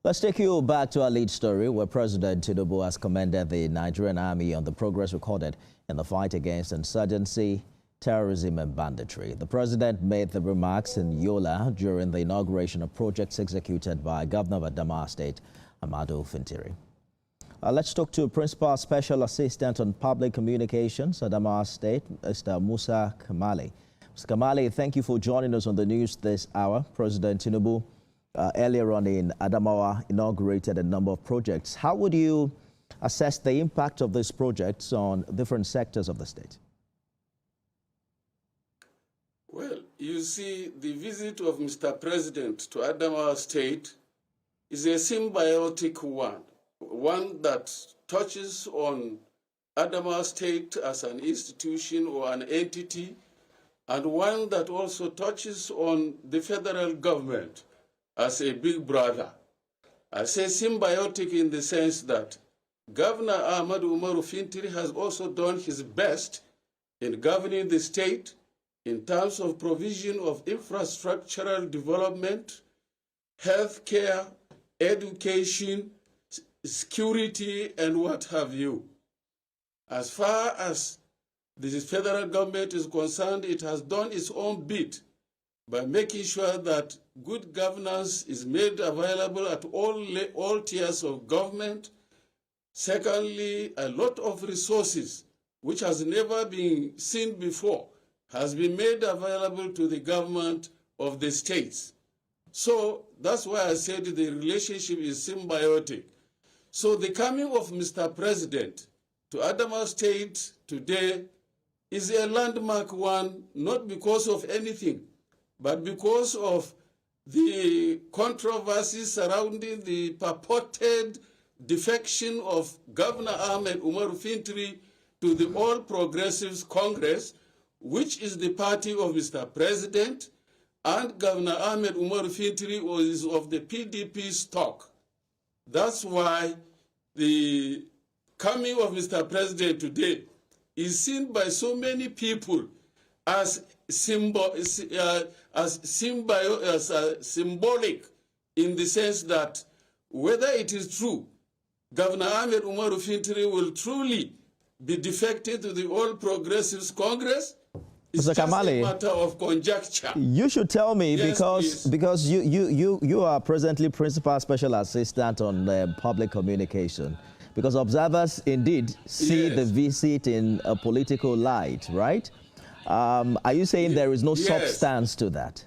Let's take you back to our lead story where Pres.Tinubu has commended the Nigerian army on the progress recorded in the fight against insurgency, terrorism and banditry. The president made the remarks in Yola during the inauguration of projects executed by Governor of Adamawa State, Ahmadu Fintiri. Let's talk to Principal Special Assistant on Public Communications, Adamawa State, Mr. Musa Kamali. Mr. Kamali, thank you for joining us on the news this hour. Pres.Tinubu earlier on in Adamawa inaugurated a number of projects. How would you assess the impact of these projects on different sectors of the state? Well, you see, the visit of Mr. President to Adamawa State is a symbiotic one that touches on Adamawa State as an institution or an entity, and one that also touches on the federal government as a big brother. I say symbiotic in the sense that Governor Ahmadu Fintiri has also done his best in governing the state in terms of provision of infrastructural development, healthcare, education, security, and what have you. As far as the federal government is concerned, it has done its own bit by making sure that good governance is made available at all tiers of government. Secondly, a lot of resources, which has never been seen before, has been made available to the government of the states. So that's why I said the relationship is symbiotic. So the coming of Mr. President to Adamawa State today is a landmark one, not because of anything, but because of the controversies surrounding the purported defection of Governor Ahmadu Fintiri to the All Progressives Congress, which is the party of Mr. President, and Governor Ahmadu Fintiri is of the PDP stock. That's why the coming of Mr. President today is seen by so many people as symbolic in the sense that whether it is true Governor Ahmadu Fintiri will truly be defected to the All Progressives Congress is just a matter of conjecture. You should tell me, yes, because you are presently Principal Special Assistant on Public Communication. Because observers indeed see the visit in a political light, right? Are you saying there is no substance to that?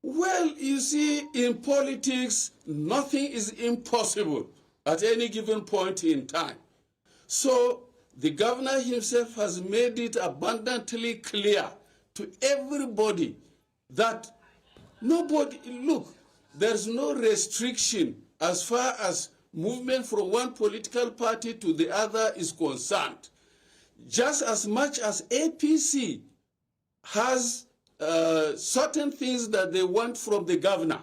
Well, you see, in politics, nothing is impossible at any given point in time. So the governor himself has made it abundantly clear to everybody that there's no restriction as far as movement from one political party to the other is concerned. Just as much as APC has certain things that they want from the governor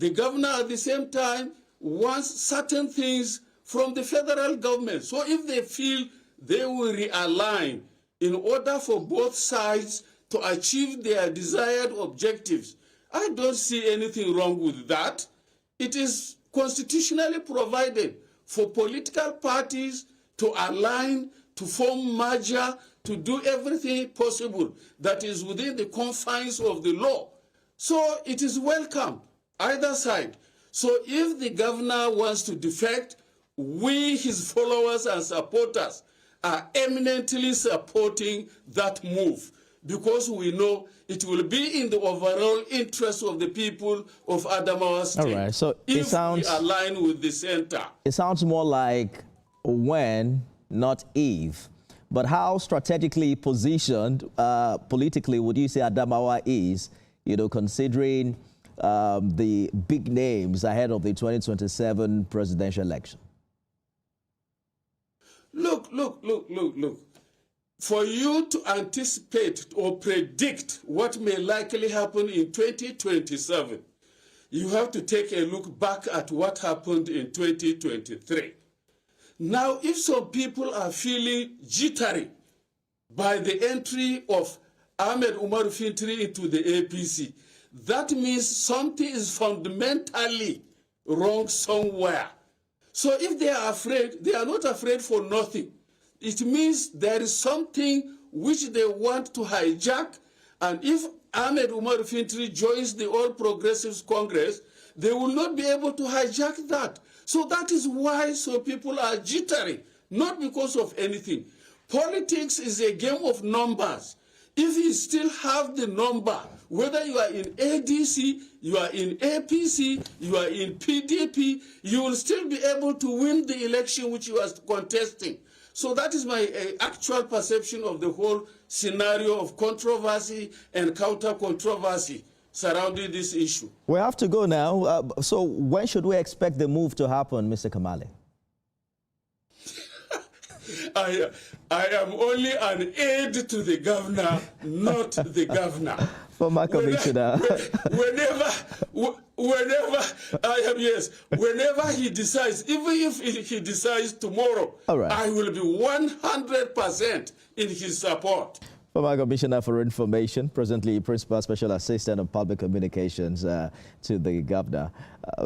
at the same time wants certain things from the federal government. So if they feel they will realign in order for both sides to achieve their desired objectives, I don't see anything wrong with that. It is constitutionally provided for political parties to align, to form merger, to do everything possible that is within the confines of the law. So it is welcome, either side. So if the governor wants to defect, we, his followers and supporters, are eminently supporting that move, because we know it will be in the overall interest of the people of Adamawa State. All right, so if we align with the center. It sounds more like when, not if. But how strategically positioned politically would you say Adamawa is, considering the big names ahead of the 2027 presidential election? Look. For you to anticipate or predict what may likely happen in 2027, you have to take a look back at what happened in 2023. Now, if some people are feeling jittery by the entry of Ahmadu Fintiri into the APC, that means something is fundamentally wrong somewhere. So if they are afraid, they are not afraid for nothing. It means there is something which they want to hijack, and if Ahmadu Fintiri joins the All Progressives Congress, they will not be able to hijack that. So that is why some people are jittery, not because of anything. Politics is a game of numbers. If you still have the number, whether you are in ADC, you are in APC, you are in PDP, you will still be able to win the election which you are contesting. So that is my actual perception of the whole scenario of controversy and counter-controversy surrounding this issue. We have to go now. So when should we expect the move to happen, Mr. Kamale? I am only an aide to the governor, not the governor. Former commissioner. Whenever he decides, even if he decides tomorrow, right, I will be 100% in his support. Former Commissioner for Information, presently Principal Special Assistant on Public Communications to the Governor.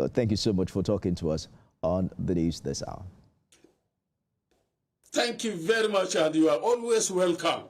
Thank you so much for talking to us on the news this hour. Thank you very much, and you are always welcome.